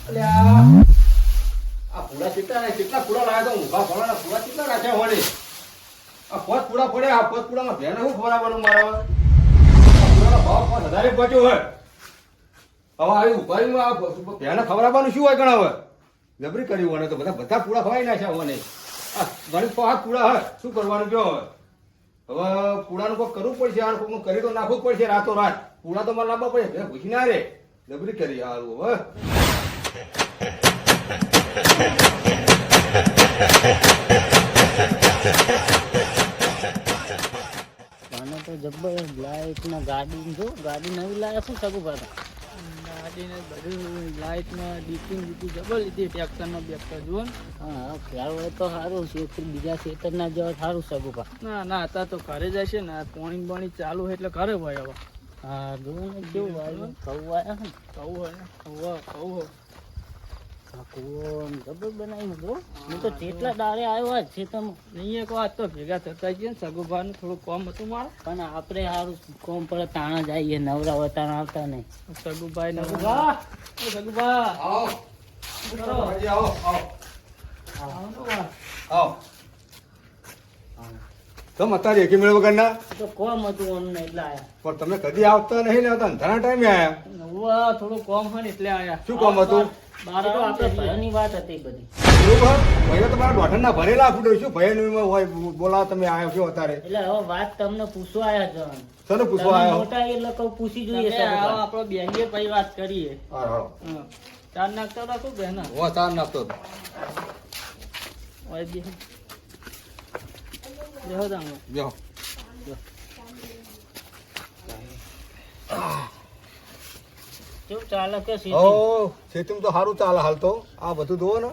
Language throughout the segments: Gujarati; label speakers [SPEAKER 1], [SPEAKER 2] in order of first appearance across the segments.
[SPEAKER 1] આ પૂડા કેટલા પૂડા લાવ્યા તો ઊંઘા ભરવાના પૂડા કેટલા રાખ્યા હોડે આ 5 પૂડા પડ્યા આ 5 પૂડામાં ભેને શું ખવડાવવાનું મારા પૂડાનો ભાવ 5000 પહોંચ્યો હોય હવે આવી ઉભારીમાં આ ભેને ખવડાવવાનું શું હોય ગણા હવે જબરી કરી હોય તો બધા પૂડા ખવાઈ નાખ્યા હોય આ ગણિત 5 પૂડા હોય શું કરવાનું કયો હવે પૂડાનું કોઈ કરવું પડશે આ કોઈનું કરી તો નાખવું જ પડશે રાતો રાત પૂડા તો મારે લાવવા પડે ભૂસી ના રે જબરી કરી હારું હવે
[SPEAKER 2] મને તો જબ્બર લાઈટ ના ગાડી જો ગાડી નવી લાયા શું સગું ભાઈ
[SPEAKER 3] ગાડીને બધું લાઇટમાં ડીપિંગ બીપી જબર લીધી ટ્રેક્ટરમાં બેક્ટર જુઓ ને
[SPEAKER 2] હા ખ્યાલ હોય તો સારું છે બીજા ખેતર ના જવા સારું સગું ભાઈ
[SPEAKER 3] ના અત્યારે તો ઘરે જશે ને પાણી ચાલુ હોય એટલે ઘરે હોય હવે
[SPEAKER 2] હા જુઓ ને કેવું આવ્યું કહું આવ્યા ને
[SPEAKER 3] કહું હોય ને કહું
[SPEAKER 2] કુવો જબર બનાવ્યું બ્રો હું તો કેટલા દાડે આવ્યો જ છે તમે
[SPEAKER 3] નહીં એક વાત તો ભેગા થતા જઈએ ને સગુભાનું થોડું કોમ હતું મારે
[SPEAKER 2] પણ આપણે સારું કોમ પડે તાણા જઈએ નવરા હોય તાણા આવતા નહીં
[SPEAKER 3] સગુભાઈ
[SPEAKER 2] સગુભા
[SPEAKER 1] આવો હાજી આવો તમ અત્યારે એકી મેળ વગરના
[SPEAKER 2] તો કોમ હતું અમને એટલે આયા
[SPEAKER 1] પણ તમે કદી આવતા નહીં ને અંધારા ટાઈમે આયા
[SPEAKER 3] થોડું કોમ હોય ને એટલે આયા
[SPEAKER 1] શું કામ હતું
[SPEAKER 2] બાર તો આપણે ભયની વાત હતી બધી
[SPEAKER 1] બરોબર ભાઈ તમારા દોઢના ભરેલા ફૂટો શું ભાઈ હોય બોલાવો તમે આવ્યો છો અત્યારે
[SPEAKER 2] એટલે હવે વાત તમને પૂછવા આવ્યા જવાનું
[SPEAKER 1] સને પૂછવા આવ્યો
[SPEAKER 2] મોટા એટલે કહું પૂછી જોઈએ
[SPEAKER 3] આપણો બેંગે પછી વાત કરીએ
[SPEAKER 1] હારો
[SPEAKER 3] ચાર નાખતા રાખું બેન
[SPEAKER 1] ઓ તાર નાખતો
[SPEAKER 3] બેહો તાંગો
[SPEAKER 1] બેહો
[SPEAKER 2] કેવું ચાલે કે
[SPEAKER 1] ઓ ખેતીમાં તો સારું ચાલે હાલ તો આ બધું જોવો ને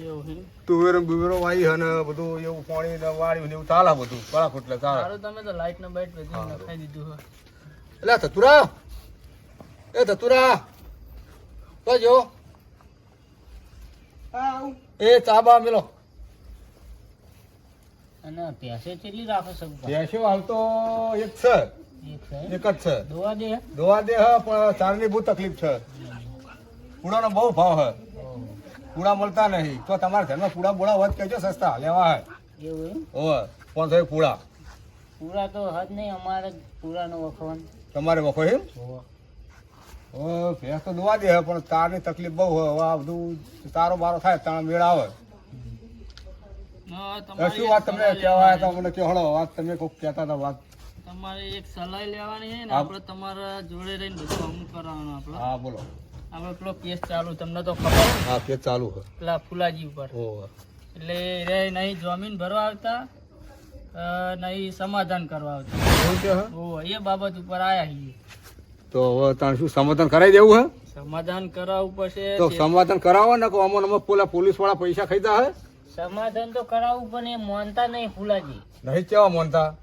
[SPEAKER 3] એવું
[SPEAKER 1] તુવેર બુવેરો વાઈ હે ને બધું એવું પાણી ને વાળ્યું ને એવું ચાલે બધું બરાબર એટલે ચાલે
[SPEAKER 3] સારું તમે તો લાઈટ ને બાઈટ બધી નખાઈ દીધું હોય
[SPEAKER 1] એટલે ધતુરા તો જો એ ચાબા મેલો
[SPEAKER 2] અને ભેંસે કેટલી રાખો સબ
[SPEAKER 1] ભેંસો હાલ તો એક છે એક જ છે
[SPEAKER 2] દોવા દે
[SPEAKER 1] દોવા દે હે પણ ચારની બહુ તકલીફ છે પૂડાનો બહુ ભાવ હે પૂડા મળતા નહીં તો તમારા ઘરમાં પૂડા બોડા વધ કહેજો સસ્તા લેવા હે
[SPEAKER 2] એવું એમ
[SPEAKER 1] ઓવે 500 પૂડા
[SPEAKER 2] પૂરા તો હદ નહીં અમારે પૂરાનો વખવાન
[SPEAKER 1] તમારે વખો એમ ઓ ભેંસ તો દોવા દે હે પણ તારની તકલીફ બહુ હોય હવે આ બધું તારો બારો થાય તાણ મેળ આવે શું વાત તમને કહેવાય તો મને કહો હળો વાત તમે કોઈક કહેતા હતા વાત
[SPEAKER 3] તમારે એક સલાહ લેવાની છે ને આપણે તમારા જોડે રહીને બધું અમુક કરવાનું આપણે
[SPEAKER 1] હા બોલો
[SPEAKER 3] આપણે પેલો કેસ ચાલુ તમને તો ખબર
[SPEAKER 1] હા કેસ ચાલુ છે
[SPEAKER 3] પેલા ફુલાજી ઉપર
[SPEAKER 1] ઓહો
[SPEAKER 3] એટલે રે નહીં જમીન ભરવા આવતા નહીં સમાધાન કરવા આવતા
[SPEAKER 1] એવું છે હે?
[SPEAKER 3] ઓ એ બાબત ઉપર આયા છીએ
[SPEAKER 1] તો હવે તાણ શું સમાધાન કરાવી દેવું હે
[SPEAKER 3] સમાધાન કરાવવું પડશે
[SPEAKER 1] તો સમાધાન કરાવો ને અમો પેલા પોલીસ વાળા પૈસા ખાઈતા હે
[SPEAKER 2] સમાધાન તો કરાવવું પણ એ માનતા નહીં ફૂલાજી
[SPEAKER 1] નહીં કેવા મોનતા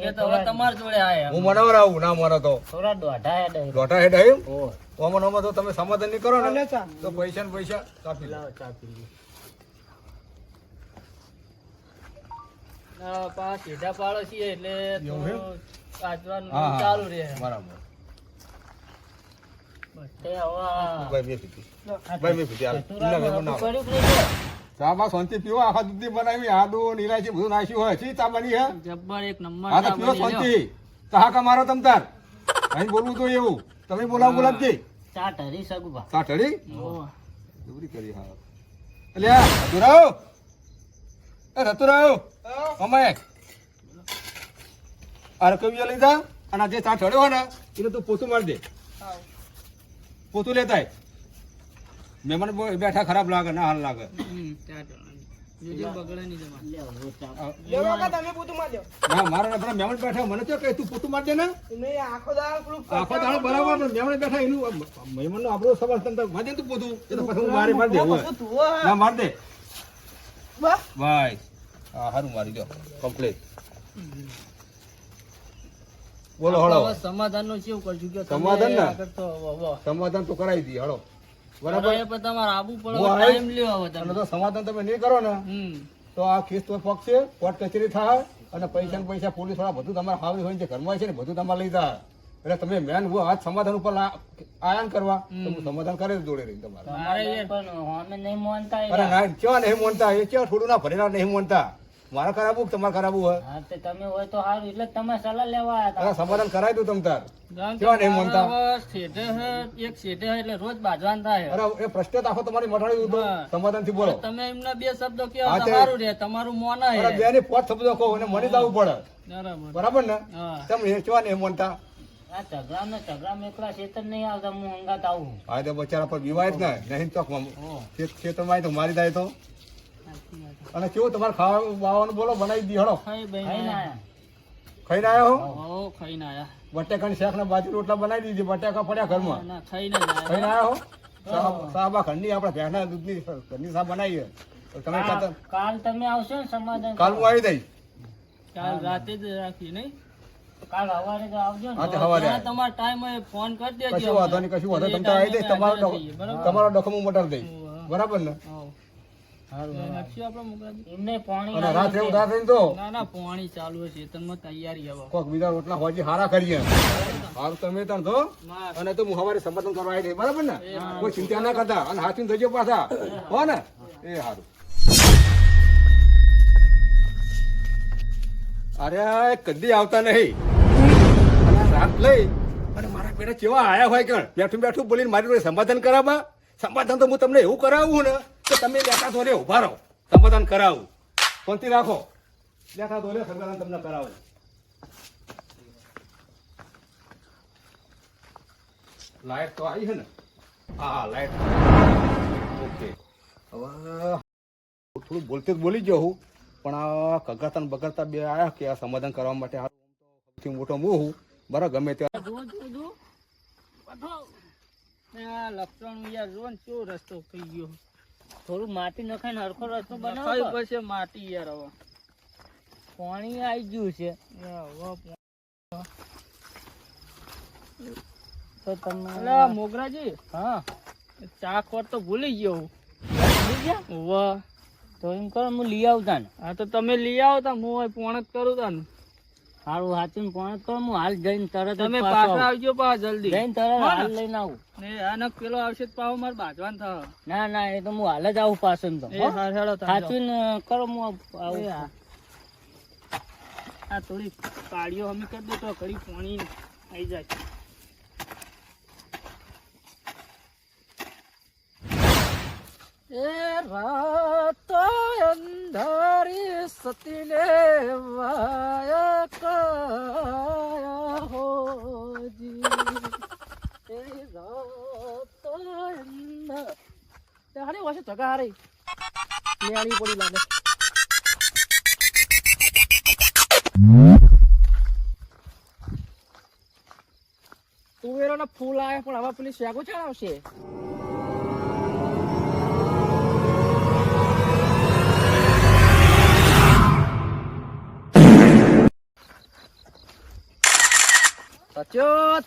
[SPEAKER 3] એ તો હવે તમારા જોડે આયા
[SPEAKER 1] હું મનાવર આવું ના મને તો
[SPEAKER 2] થોડા દોઢા હેડ
[SPEAKER 1] લોટા હેડ આવ્યું
[SPEAKER 2] ઓ
[SPEAKER 1] ઓમાં તો તમે સમાધાન નહીં કરો ને તો પૈસા ને પૈસા કાપી લો
[SPEAKER 2] લાવો ચા પી લો
[SPEAKER 3] પા સીધા પાડો છીએ એટલે
[SPEAKER 1] એવું છે?
[SPEAKER 3] આજવાનું
[SPEAKER 1] હા, હા.
[SPEAKER 3] ચાલુ રહે
[SPEAKER 1] બરાબર
[SPEAKER 2] તે હવે
[SPEAKER 1] ભાઈ મેં પીધી ભાઈ મેં પીધી હાલ.
[SPEAKER 2] ચતુરાનું
[SPEAKER 1] ના,
[SPEAKER 2] હતું
[SPEAKER 1] ના.
[SPEAKER 2] કર્યું કે નહીં?
[SPEAKER 1] ચામાં શાંતિ પીવો આખા દૂધી બનાવી આદુ ઇલાયચી બધું નાખ્યું હોય ચી ચા બની હે
[SPEAKER 3] જબ્બર એક નંબર
[SPEAKER 1] હા તો
[SPEAKER 3] ચા
[SPEAKER 1] પીવો
[SPEAKER 3] બની લ્યો.
[SPEAKER 1] શાંતિ ચાહકા મારો તમ તાર અહીં બોલવું તો એવું તમે બોલાવો ગુલાબજી
[SPEAKER 2] ચા ઢરી શકું બા
[SPEAKER 1] ચા ઠરી
[SPEAKER 3] ઓહ.
[SPEAKER 1] જબરી કરી હા એટલે આ રતુરાવ એ રતુરાવ અમે આ કવિયા લીધા અને આ જે ચા ઠર્યો હોય ને એને તું પોતું મારી દે પોતું લેતા મહેમાન બેઠા ખરાબ લાગે ના હાલ લાગે
[SPEAKER 3] ચા ઢોળાની. જોજો બગડે નહીં તમારે.
[SPEAKER 2] લે હવે ચા
[SPEAKER 1] ના મારા પેલા મહેમાન બેઠા મને તો કહે તું પોતું મારી દે ને આખો દાડો બરાબર પણ મહેમાન બેઠા એનું મહેમાન નો આપણો સવાલ તંત્ર મારી દે તું પોતું એ તો પછી હું મારી દે ના મારી દે ભાઈ હા સારું મારી દો કમ્પ્લીટ બોલો હળો
[SPEAKER 3] હવે સમાધાનનું કેવું કરશું કે તમે
[SPEAKER 1] સમાધાન ને?
[SPEAKER 3] આગળ તો વાહ.
[SPEAKER 1] સમાધાન તો કરાવી દઈએ હળો
[SPEAKER 3] બરાબર
[SPEAKER 1] બરાબર
[SPEAKER 3] એ પણ તમારે આબુ પડે
[SPEAKER 1] હું આવીશ.
[SPEAKER 3] ટાઈમ લ્યો હવે
[SPEAKER 1] અને
[SPEAKER 3] તમે
[SPEAKER 1] તો સમાધાન તમે નહીં કરો ને તો આ કેસ તો પકશે કોર્ટ કચેરી થાય અને પૈસા ને પૈસા પોલીસ વાળા બધું તમારે હાવી હોય જે ઘરમાં છે ને બધું તમારે લઈ જાય એટલે તમે મેન હું હાથ સમાધાન ઉપર આયાન કરવા તો હું સમાધાન કરે જોડે રહી તમારે.
[SPEAKER 3] મારે યાર
[SPEAKER 2] પણ અમે નહીં માનતા
[SPEAKER 1] અરે ના કેવા નહીં મોનતા એ કેવા થોડું ના ભરેલા નહીં મોનતા મારા કરાવું કે તમારે કરાવવું હોય
[SPEAKER 2] હા તે તમે હોય તો સારું એટલે જ તમે સલાહ લેવા આવ્યા
[SPEAKER 1] અરે સમાધાન કરાય તું તમ તાર
[SPEAKER 3] કારણ કે
[SPEAKER 1] કેવા નહીં મોનતા
[SPEAKER 3] મારા હવે શેઠે હે, એક શેઠે હે એટલે રોજ બાજવાન થાય.
[SPEAKER 1] અરે એ પ્રશ્ન તો આખો તમારી મટાડી દીધો
[SPEAKER 3] હા.
[SPEAKER 1] સમાધાન થી બોલો
[SPEAKER 3] તમે એમના બે શબ્દો કહો
[SPEAKER 1] હા, તે-
[SPEAKER 3] તમારું રે તમારું મોના
[SPEAKER 1] અરે
[SPEAKER 3] હે.
[SPEAKER 1] બે ની પોત શબ્દો કહો અને મને જવું પડે
[SPEAKER 3] બરાબર.
[SPEAKER 1] બરાબર ને
[SPEAKER 3] હા.
[SPEAKER 1] તમે એ કેવા નહીં મોનતા
[SPEAKER 2] આ ઝઘડામાં એકલા ચેતન નહીં આવતા હું અંગાત આવું
[SPEAKER 1] હા તો બચારા પર બીવાય જ ને નહીં ચોક ખેતરમાં તો મારી જાય તો અને કેવું તમારે ખાવાનું બાવાનું બોલો બનાવી દી હળો
[SPEAKER 3] ખાઈ
[SPEAKER 2] ખાઈને
[SPEAKER 3] બેન
[SPEAKER 2] આયા.
[SPEAKER 1] ખાઈને આવ્યો હો
[SPEAKER 3] હો ખાઈને આયા.
[SPEAKER 1] બટેકાની શાક ને બાજરી રોટલા બનાવી દીધી બટેકા પડ્યા ઘરમાં
[SPEAKER 3] ના ખાઈને જ આયા.
[SPEAKER 1] ખાઈને આવ્યો હો સાબા ઘરની આપણે ભેંસના દૂધની ઘરની શાક બનાવીએ તો તમે ખાતા
[SPEAKER 2] કાલ તમે આવશો ને સમાધાન
[SPEAKER 1] કાલ હું આવી દઈશ
[SPEAKER 3] કાલ રાતે જ રાખી નહીં.
[SPEAKER 2] કાલ સવારે તો આવજો ને
[SPEAKER 1] હા તે સવારે
[SPEAKER 3] ત્યાં તમારો ટાઈમ હોય ફોન કરી દેજો.
[SPEAKER 1] કશું વાંધો નહીં કશું વાંધો નહીં. તમે તો આવી દઈશ તમારો ડોક્યુમેન્ટ મટાડી દઈશ બરાબર ને
[SPEAKER 3] લક્ષ્ય આપણે મોકલાવી.
[SPEAKER 2] એમને પાણી
[SPEAKER 1] અને રાત્રે ઉધાર થઈને તો
[SPEAKER 3] ના ના પોણી ચાલુ છે ચેતનમાં તૈયારી હવે.
[SPEAKER 1] કોક બીજા રોટલા હોજી હારા કરીએ હારું તમે તાર તો અને તો હું સવારે સમાધાન કરવા આવી દઈશ બરાબર ને કોઈ ચિંતા ના કરતા અને હાથીને થજો પાછા હો ને એ હારું અરે કદી આવતા નહીં અને રાત લઈ અને મારા પેલા કેવા આયા હોય કે બેઠું બેઠું બોલીને મારી જોડે સમાધાન કરાવવા સમાધાન તો હું તમને એવું કરાવું ને કે તમે બેઠા ધોરે ઉભા રહો સમાધાન કરાવું શાંતિ રાખો બેઠા ધોરે સમાધાન તમને કરાવું લાઈટ તો આવી છે ને હા લાઈટ ઓકે હવે થોડું બોલતે જ બોલી ગયો હું પણ આ કગરતા ને બગડતા બે આયા કે આ સમાધાન કરવા માટે હારું સૌથી મોટો હું હું બરાબર ગમે ત્યાં
[SPEAKER 3] જો જો જો પાછો. ને આ લક્ષણ યાર જો ને કેવો રસ્તો થઈ ગયો.
[SPEAKER 2] થોડું માટી નખાઈને હરખો રસ્તો
[SPEAKER 3] ખાઈ
[SPEAKER 2] બનાવો
[SPEAKER 3] પછી માટી યાર હવે.
[SPEAKER 2] પાણી આવી ગયું છે તો તમે
[SPEAKER 3] અલા મોગરાજી
[SPEAKER 2] હા
[SPEAKER 3] ચા ખોટ તો ભૂલી ગયો હું.
[SPEAKER 2] ભૂલી ગયા?
[SPEAKER 3] વાહ.
[SPEAKER 2] તો એમ કરો હું લઈ આવતા ને
[SPEAKER 3] હા તો તમે લઈ આવો તા હું અહીં પોણ જ કરું તા ને.
[SPEAKER 2] સારું હાચું પણ કરો હું હાલ જઈને તરત જ
[SPEAKER 3] તમે
[SPEAKER 2] પાછો
[SPEAKER 3] પાછા
[SPEAKER 2] આવું.
[SPEAKER 3] આવજો પા જલ્દી.
[SPEAKER 2] જઈને તરત
[SPEAKER 3] હા ને?
[SPEAKER 2] હાલ લઈને આવું
[SPEAKER 3] ને આનો પેલો આવશે તો પાછો મારે બાજવાન થાય.
[SPEAKER 2] ના ના એ તો હું હાલ જ આવું પાછો એમ તો
[SPEAKER 3] એ હાર હેડો તાન જાઓ.
[SPEAKER 2] સાચું કરો હું આવું
[SPEAKER 3] એ હા. આ થોડી કાળીઓ અમે કરી દો તો ઘડી પાણી આવી જાય. એ રાત અંધારી સતીને વાયા કાયા હોજી. એ રાત અંધારી હારી વાસે જગા હારી લેણી પડી લાગે. તુવેરો ના ફૂલ આવે પણ હવે પેલી શેગો ચડાવશે.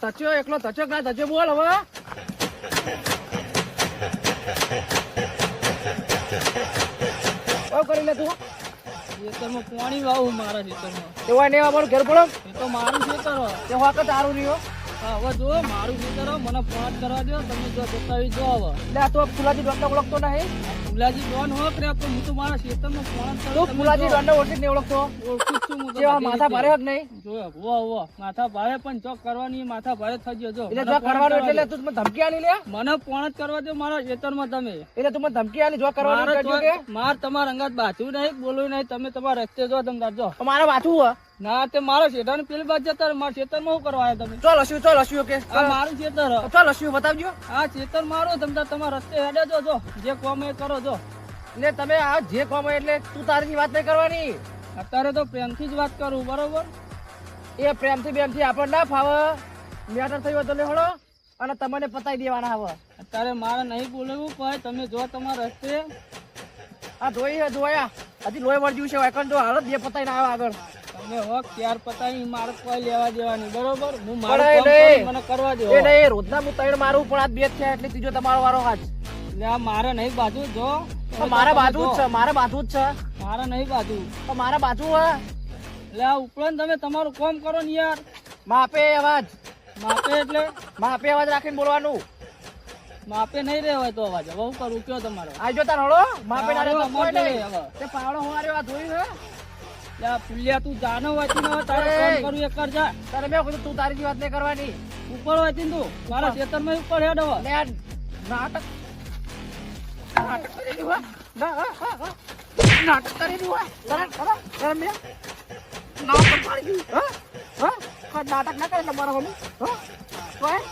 [SPEAKER 3] તચ્યો એકલો તચ્યો કા તચ્યો બોલ હવે. શું કરી લે તું? ખેતરમાં પાણી વાવું મારા ખેતરમાં.
[SPEAKER 2] એવા ને અમારું ઘેર પડો
[SPEAKER 3] એ તો મારું ખેતર હો.
[SPEAKER 2] તે વાક તારું રહ્યો
[SPEAKER 3] હા, હવે જો મારું ખેતર હો, મને પોણત કરવા દો તમે જો બતાવી જો હવે.
[SPEAKER 2] એટલે આ તો ફુલાજી દોડને ઓળખતો નહીં
[SPEAKER 3] ફુલાજી ડોન હો કે આપણે હું તો મારા ખેતરમાં પોણત કરું.
[SPEAKER 2] તું
[SPEAKER 3] તમે
[SPEAKER 2] ફુલાજી
[SPEAKER 3] જો.
[SPEAKER 2] દોડને ઓળખી જ નહીં ઓળખતો
[SPEAKER 3] ઓળખું જ છું હું તો
[SPEAKER 2] જેવા
[SPEAKER 3] બધી
[SPEAKER 2] માથા
[SPEAKER 3] રીતે.
[SPEAKER 2] ભારે જ નહીં
[SPEAKER 3] જોયો વો માથા ભારે પણ ચોક કરવાની એ માથા ભારે થજો જો.
[SPEAKER 2] એટલે
[SPEAKER 3] મને
[SPEAKER 2] જો
[SPEAKER 3] પોણત
[SPEAKER 2] કરવાનું
[SPEAKER 3] કરવા
[SPEAKER 2] એટલે
[SPEAKER 3] દો.
[SPEAKER 2] તું મને ધમકી આલી લે
[SPEAKER 3] મને પોણત કરવા દો મારા ખેતરમાં તમે.
[SPEAKER 2] એટલે તું મને ધમકી આલી જો કરવાનું
[SPEAKER 3] મારે
[SPEAKER 2] કરજો કે
[SPEAKER 3] માર તમારા અંગાત બાજુ નહીં બોલવું નહીં તમે તમારા રસ્તે જો તમે તાર જો.
[SPEAKER 2] તો મારે વાંચવું હે
[SPEAKER 3] ના તે મારો ખેતર પેલી બાજુ જતા રહો. મારા ખેતરમાં શું કરવા આવ્યા તમે?
[SPEAKER 2] ચાલ હસ્યું કે
[SPEAKER 3] આ મારું ખેતર હો.
[SPEAKER 2] ચાલ હસ્યું બતાવજો
[SPEAKER 3] આ ખેતર મારું તમે તાર તમારા રસ્તે હેડે જો જે કોમ એ કરો જો.
[SPEAKER 2] ને તમે આ જે કોમ હોય એટલે તું તારી વાત નહીં કરવાની
[SPEAKER 3] અત્યારે તો પ્રેમથી જ વાત કરું બરોબર.
[SPEAKER 2] એ પ્રેમથી બેમથી આપણને ના ફાવે મેટર થયું હોય તો લેહડો અને તમને પતાઈ દેવાના હવે
[SPEAKER 3] અત્યારે મારે નહીં બોલવું ભાઈ તમે જો તમારા રસ્તે.
[SPEAKER 2] આ જોયા હજી લોહી વળજ્યું છે વાયકન જો હાલત બે પતાઈ ના આવે આગળ
[SPEAKER 3] તમે હો ત્યાર પતાવી મારે કોઈ લેવા દેવાની બરોબર. હું
[SPEAKER 2] પણ
[SPEAKER 3] મારું
[SPEAKER 2] એ
[SPEAKER 3] કામ
[SPEAKER 2] નહીં.
[SPEAKER 3] કરું, મને કરવા દો.
[SPEAKER 2] એ નહીં રોજના હું ત્રણ મારું પણ આ બે જ છે એટલે ત્રીજો તમારો વારો હાથ
[SPEAKER 3] એટલે આ મારે નહીં બાજુ જો.
[SPEAKER 2] તો મારા બાજુ જ છે મારા બાજુ જ છે
[SPEAKER 3] મારે નહીં બાજુ.
[SPEAKER 2] તો મારા બાજુ હે
[SPEAKER 3] એટલે આ ઉપરાંત તમે તમારું કામ કરો ને યાર.
[SPEAKER 2] માપે અવાજ
[SPEAKER 3] માપે એટલે
[SPEAKER 2] માપે અવાજ રાખીને બોલવાનું.
[SPEAKER 3] માપે નહીં રહેવાય તો અવાજ. હવે હું કરું કયો તમારો?
[SPEAKER 2] આજો તાર હળો માપે ના
[SPEAKER 3] હારો,
[SPEAKER 2] રહેતો કોઈ
[SPEAKER 3] અમારે
[SPEAKER 2] નહીં.
[SPEAKER 3] હવે.
[SPEAKER 2] તે પાવડો હોવાર્યો આ ધોઈ હે.
[SPEAKER 3] લે પુલિયા તું જાનો વાંચી ને તારે
[SPEAKER 2] એ.
[SPEAKER 3] ફોન કરું એક કરજા.
[SPEAKER 2] તારે મેં કીધું તું તારી વાત નહીં કરવાની.
[SPEAKER 3] ઉપર વાંચી તું મારા ખેતરમાં ઉપર હેડ હવે.
[SPEAKER 2] લે આ નાટક કરી દીધું, હા? નાટક કરી દીધું, હા? તારે મેં નાટક પાડી દીધું, હા? હા? કોઈ નાટક ના કરે તમારા હોમી, હા? કોઈ?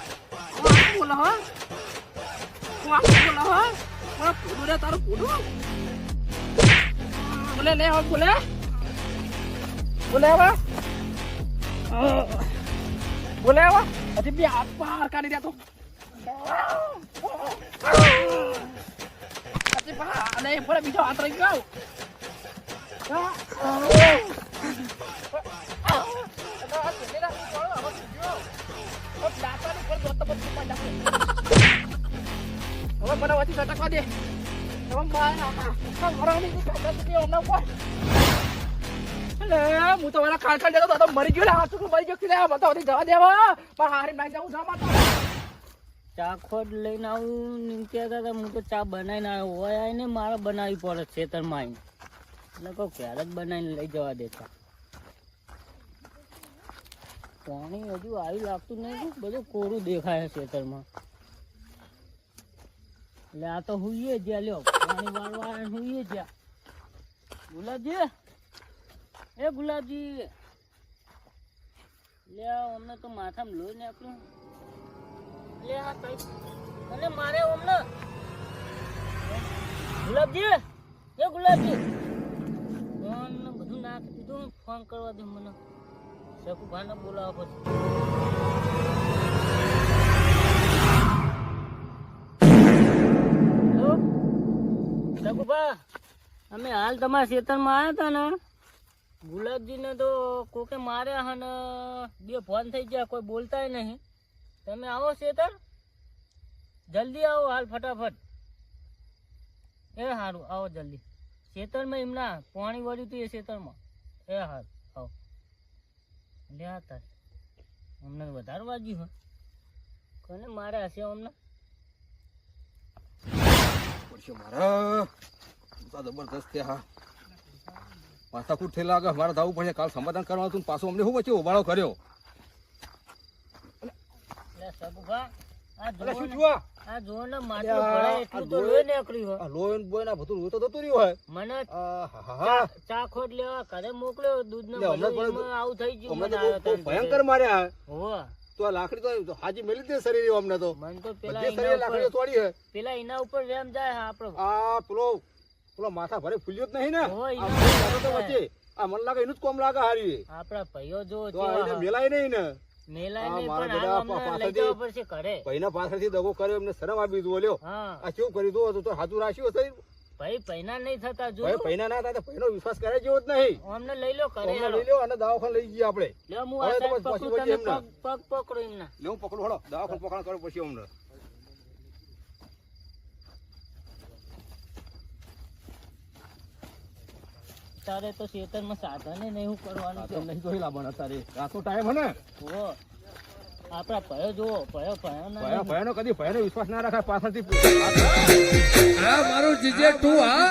[SPEAKER 2] હું આખું બોલો, હા? હું આખું બોલો, હા? મારા પૂડું રે તારું પૂડું. બોલે લે હવે બોલે. બોલે હવે. બોલે હવે. હજી બે હાથ પાર કાઢી રહ્યા તો. હજી પા અને એ ફરે બીજો હાથ રહી ગયો. હવે મને વચ્ચે સટકવા દે. હવે હું તો એના ખાણ ખાણ જતો તો મરી ગયો. હાથ મરી ગયો. મને તો જવા દેવા પણ હારી નાખી જવું જવા માટે.
[SPEAKER 3] ચા ખોટ લઈને આવું નીકળ્યા હતા. હું તો ચા બનાવીને આવ્યો હોય આવીને મારે બનાવવી પડે ખેતરમાં આવીને. એટલે કહું ક્યારે જ બનાવીને લઈ જવા દેતા. પાણી હજુ આવી લાગતું નહીં. બધું કોરું દેખાય છે ખેતરમાં. એટલે આ તો હુઈએ જ્યાં લ્યો પાણી વાળવા હુઈએ જ્યાં. ગુલાબજી એ ગુલાબજી લે અમને તો માથામાં લોહી નાખ્યું. લે આ કઈ અને મારે અમને ગુલાબજી એ ગુલાબજી ફોન બધું નાખી દીધું. ફોન કરવા દે મને. શકુભાને બોલાવવા પછી શકુભા અમે હાલ તમારા ખેતરમાં આવ્યા હતા ને. ગુલાબજીને તો કોકે માર્યા અને બે ફોન થઈ ગયા. કોઈ બોલતાય નહીં. તમે આવો ખેતર જલ્દી આવો હાલ ફટાફટ. એ સારું આવો જલ્દી. ખેતરમાં એમના પાણી વળ્યું હતું એ ખેતરમાં. એ હાલ આવો. લે તાર અમને વધારે વાગ્યું હોય. કોને મારે હશે અમને?
[SPEAKER 1] મારા જબરદસ્ત છે. હા પાછા કુટ થયેલા આગળ મારે જવું પડશે. કાલ સમાધાન કરવાનું હતું. પાછું અમને શું વચ્ચે ઉબાળો કર્યો.
[SPEAKER 3] લે શકુભા આ
[SPEAKER 1] એટલે શું
[SPEAKER 3] જો
[SPEAKER 1] થયું?
[SPEAKER 3] આ જો ને માટલું ભરાય એટલું તો લોહી નીકળ્યું હોય.
[SPEAKER 1] આ લોહી બોય ના બધું લોહી તો થતું રહ્યું હોય.
[SPEAKER 3] મને
[SPEAKER 1] આહાહા.
[SPEAKER 3] ચા ખોટ લેવા ઘરે મોકલ્યો. દૂધ ને
[SPEAKER 1] લે, હમણાં પણ
[SPEAKER 3] આવું થઈ ગયું.
[SPEAKER 1] અમને
[SPEAKER 3] મને
[SPEAKER 1] તો
[SPEAKER 3] આવ્યો
[SPEAKER 1] બહુ
[SPEAKER 3] તાન
[SPEAKER 1] ભયંકર માર્યા.
[SPEAKER 3] હોવે.
[SPEAKER 1] તો આ લાકડી તો હાજી મેલી દે શરીર અમને તો.
[SPEAKER 3] મને તો પેલા
[SPEAKER 1] બધી શરીર
[SPEAKER 3] એના
[SPEAKER 1] લાકડીઓ
[SPEAKER 3] ઉપર
[SPEAKER 1] તોડી હે.
[SPEAKER 3] પેલા એના ઉપર વેમ જાય આપણો.
[SPEAKER 1] આ પેલો માથા ભરે ફૂલ્યો જ નહીં ને.
[SPEAKER 3] હોય,
[SPEAKER 1] આ
[SPEAKER 3] એના
[SPEAKER 1] માથા તો
[SPEAKER 3] ઉપર
[SPEAKER 1] વચ્ચે આ મને લાગે એનું જ કોમ લાગે હારી.
[SPEAKER 3] આપડા ભાઈઓ જો
[SPEAKER 1] તો આ એને મેલાય નહીં ને.
[SPEAKER 3] મેલાય
[SPEAKER 1] આ
[SPEAKER 3] નહીં
[SPEAKER 1] મારા
[SPEAKER 3] પણ
[SPEAKER 1] બધા
[SPEAKER 3] હાલ અમને લઈ
[SPEAKER 1] પાછળથી-
[SPEAKER 3] જવા પડશે ઘરે.
[SPEAKER 1] ભાઈના પાછળથી દગો કર્યો એમને શરમ આપી દીધું. લ્યો
[SPEAKER 3] હા
[SPEAKER 1] આ કેવું કરી દો તો હાથું રાખ્યું હશે.
[SPEAKER 3] ભાઈ પૈના નહીં થતા જો
[SPEAKER 1] ભાઈ ભાઈના ના થાય તો ભાઈનો વિશ્વાસ કરે જેવો જ નહીં.
[SPEAKER 3] અમને લઈ લો ઘરે.
[SPEAKER 1] અમને લઈ લ્યો અને દવાખાને લઈ જઈએ આપણે.
[SPEAKER 3] લે હું
[SPEAKER 1] હવે
[SPEAKER 3] આ
[SPEAKER 1] તો
[SPEAKER 3] સાઈડ
[SPEAKER 1] પછી
[SPEAKER 3] પકડું,
[SPEAKER 1] વચ્ચે
[SPEAKER 3] તમે
[SPEAKER 1] એમને.
[SPEAKER 3] પગ પકડો એમના.
[SPEAKER 1] લે હું પકડું. હળો દવાખાને પકડ કરો પછી અમને.
[SPEAKER 3] તારે તો ખેતરમાં સાધને નહીં હું કરવાનું છે.
[SPEAKER 1] નહીં જોઈ લાવવાના તારે. રાતનો ટાઈમ હે ને.
[SPEAKER 3] હો આપડા ભયો જુઓ ભયો
[SPEAKER 1] ભયાનો કદી ભયાનો વિશ્વાસ ના રાખાય પાછળથી.
[SPEAKER 4] મારું જીજે તું હા